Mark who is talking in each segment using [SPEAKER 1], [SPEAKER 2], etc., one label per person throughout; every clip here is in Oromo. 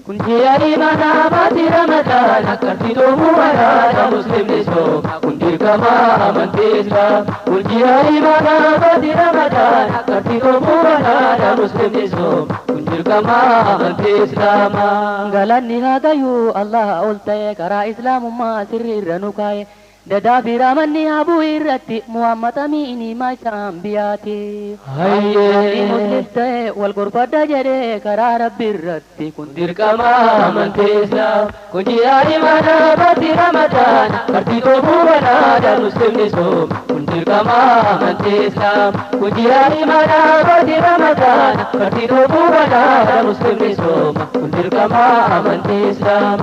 [SPEAKER 1] Kunjiyari mana mati Ramadan Kartito muara Muslim nisbo Kunjir kama amanti Islam Kunjiyari mana mati Ramadan Kartito muara Muslim nisbo Kunjir kama amanti Islam Galanni hagayu Allah ultaye kara Islam umma sirri ranukaye Dada biramanni abu irratti Muhammad amini maisa ambiyati Hayye muslimte wal gurbada jere kara rabbi irratti Kundir kama amanti Islam Kunjiyari mana bati Ramadan Kartito bubana da muslim nisbo Kundir kama amanti Islam Kunjiyari mana bati Ramadan Kartito bubana da muslim nisbo Kundir kama amanti Islam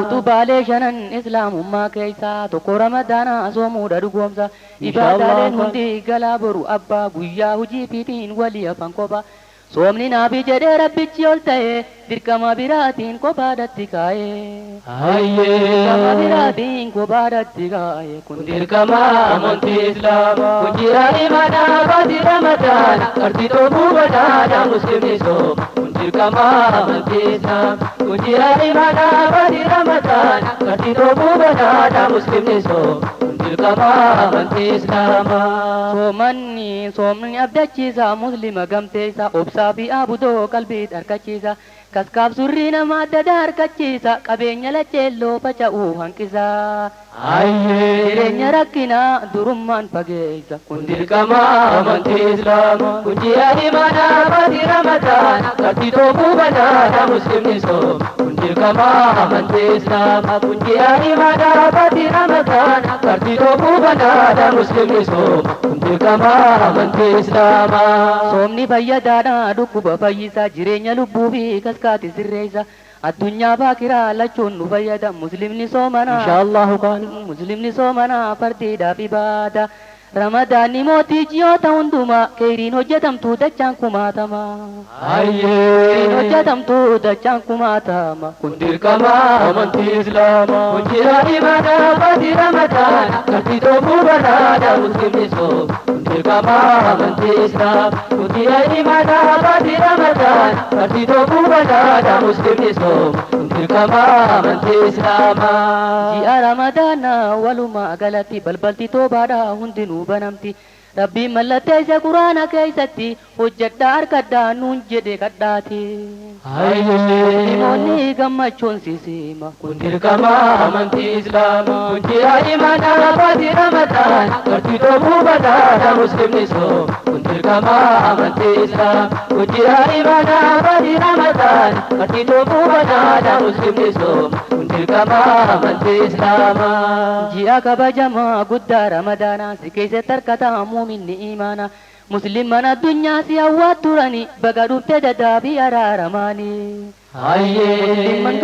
[SPEAKER 1] Utubale shanan Islam umma kaisa Tokora Ramadana somu dari gomsa ibadalen hundi galaboru abba guyya huji pitin wali afan koba somni nabi jade rabbichi oltaye dirkama biratin koba dattikaye hayye dirkama biratin koba dattikaye kundirkama amanti Islam kunjirani mana badi Ramadan kartito bubada da muslimin so kundirkama amanti Islam kunjirani mana badi Ramadan kartito bubada da muslimin so kundirkama amanti Islam somni abdachisa muslima gamteisa obsa fi abudo qalbii harkachisa kaskaaf surri nama adda harkachisa qabeenya lacheelloo faca'uu hanqisa jireenya rakkina durummaan fageessa kundirkama amanti Islam kunjiyani mana badi Ramadan kartito bubada da muslimni so kundirkama amanti Islam kunjiyani mana badi Ramadan kartito bubada da muslimni so kundirkama amanti Islam somni fayyadaadha dhukkuba fayyisa jireenya lubbuu fi kaskaati sirreessa Addunyaa baakiraa lachuun nu fayyada muslimni soomana inshallah muslimni soomana fardiidhaaf ibaada Ramadaanni mootii ji'oota hundumaa keeriin hojjetamtu dachaan kumaatama keeriin hojjetamtu dachaan kumaatama kundirkama amanti Islam kunjirani mana badi Ramadan kartito bubada da muslimni so kundirkama amanti Islam kunjirani mana badi Ramadan kartito bubada da muslimni so kundirkama amanti Islam ji'a Ramadana waluma galatti balbalti toobaadha hundinuu banamti rabbi mallatteessa quraana keessatti hojjedha harkadhaa nuun jedhe kadhaati Imoonni gammachuun sisima kundirkama amanti Islam kunjirani mana badi Ramadan kartito bubada da muslimni so kundirkama amanti Islam kunjirani mana badi Ramadan kartito bubada da muslimni so kundirkama amanti Islam ji'a kabajama guddaa Ramadana si keessatti harkata muuminni imaana muslimana addunyaa si hawwaat turani baga dhufte dadaabii araaramani musliman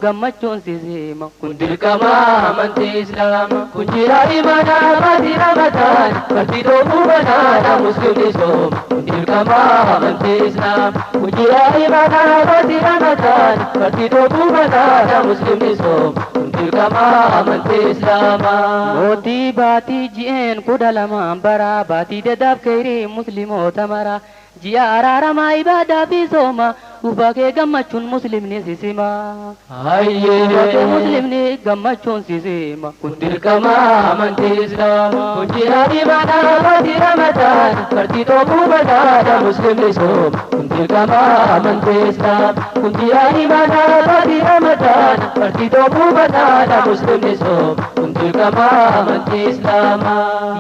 [SPEAKER 1] gammachuun sisima kundirkama amanti Islam kunjirani mana badi Ramadan kartito bubada da muslimni so kundirkama amanti Islam kunjirani mana badi Ramadan kartito bubada da muslimni so kundirkama amanti Islam mootii baatii ji'een kudha lamaan bara baatii dadaaf kayrii musliimoota mara ji'a araaramaa ibaadaa fi sooma dhufa kee gammachuun muslimni sisima dhufa kee muslimni gammachuun sisima kundirkama amanti Islam kunjirani mana badi Ramadan kartito bubada da muslimni so kundirkama amanti Islam kunjirani mana badi Ramadan kartito bubada da muslimni so kundirkama amanti Islam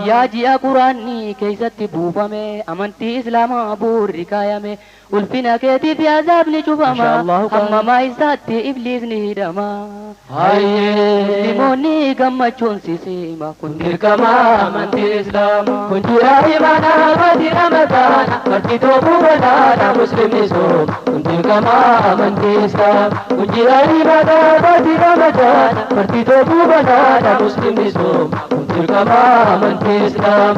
[SPEAKER 1] yaa ji'a quraanni keessatti buufame amanti Islaamaa buurri kaayame ulfina keetiif yaazabni cufama hammamaa isaatti ibliisni hidhama musliimoonni gammachuun sisima kundirkama amanti Islam kunjirani mana badi Ramadan kartito bubada da muslimni so kundirkama amanti Islam kunjirani mana badi Ramadan kartito bubada da muslimni so kundirkama amanti Islam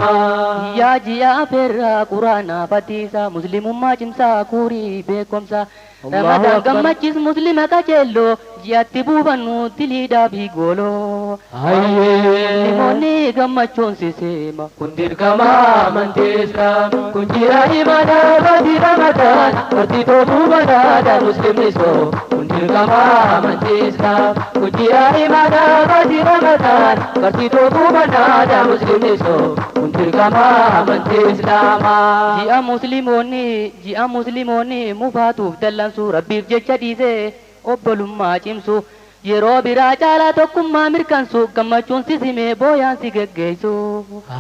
[SPEAKER 1] yaa ji'a perra quraana fatiisa muslimummaa cimsaa kurii beekomsa Ramadan gammachis muslima qajeello ji'atti buufannu diliidhaa fi gooloo. Musliimoonni gammachuun siseema kun dirqama amantii Islaamaa. Kun jira imana badi Ramadan bartii toofuu banaadha muslimni soo. Kun dirqama amantii Islaamaa. Kun jira imana badi Ramadan bartii toofuu banaadha muslimni soo. Kun dirqama amantii Islaamaa. Ji'a musliimoonni mufaatuuf dallansu rabbiif jecha dhiise obbolummaa cimsu. Yeroo biraa caalaa tokkummaa mirkansu gammachuun sisimee booyaan si geggeessu.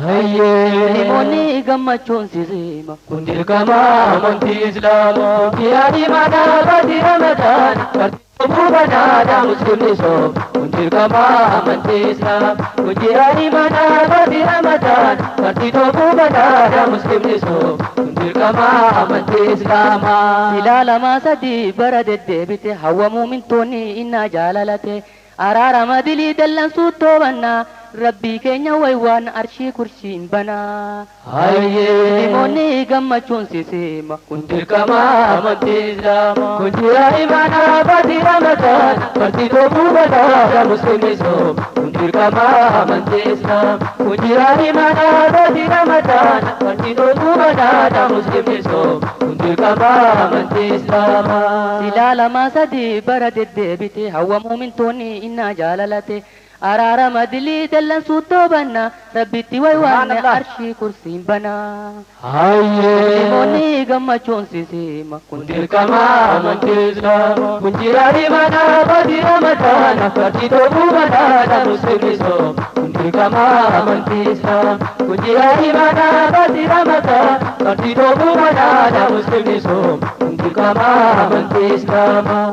[SPEAKER 1] Musliimoonni gammachuun sisima kun dirqama amantii Islaamaa. Ji'a imaana badi Ramadan bartii toofuu banaadha muslimni soo. Kun dirqama amantii Islaamaa. Kun ji'a imaana badi Ramadan bartii toofuu banaadha muslimni soo. Kun dirqama amantii Islaamaa. Ilaalama sadii bara deddeebite hawwa muumintoonni innaa jaalalate. Araarama dilii dallansuu toobannaa rabbii keenya waywaan arshii kurshiin banaa. Musliimoonni gammachuun sisima kun dirqama amantii Islaamaa. Kun ji'a imaana badi Ramadan bartii toofuu banaadha muslimni soo. Kun dirqama amantii Islaamaa. Kun ji'a imaana badi Ramadan bartii toofuu banaadha muslimni soo. Kun dirqama amantii Islaamaa. Ilaalama sadii bara deddeebite hawwa muumintoonni innaa jaalalate. Araarama dilii dallansuu toobannaa rabbitti waywaan arshii kursiin banaa. Musliimoonni gammachuun sisima kun dirqama amantii Islaamaa. Kun jira imaana badi Ramadan bartii toofuu banaadha muslimni soo. Kun dirqama amantii Islaamaa. Kun jira imaana badi Ramadan bartii toofuu banaadha muslimni soo. Kun dirqama amantii Islaamaa.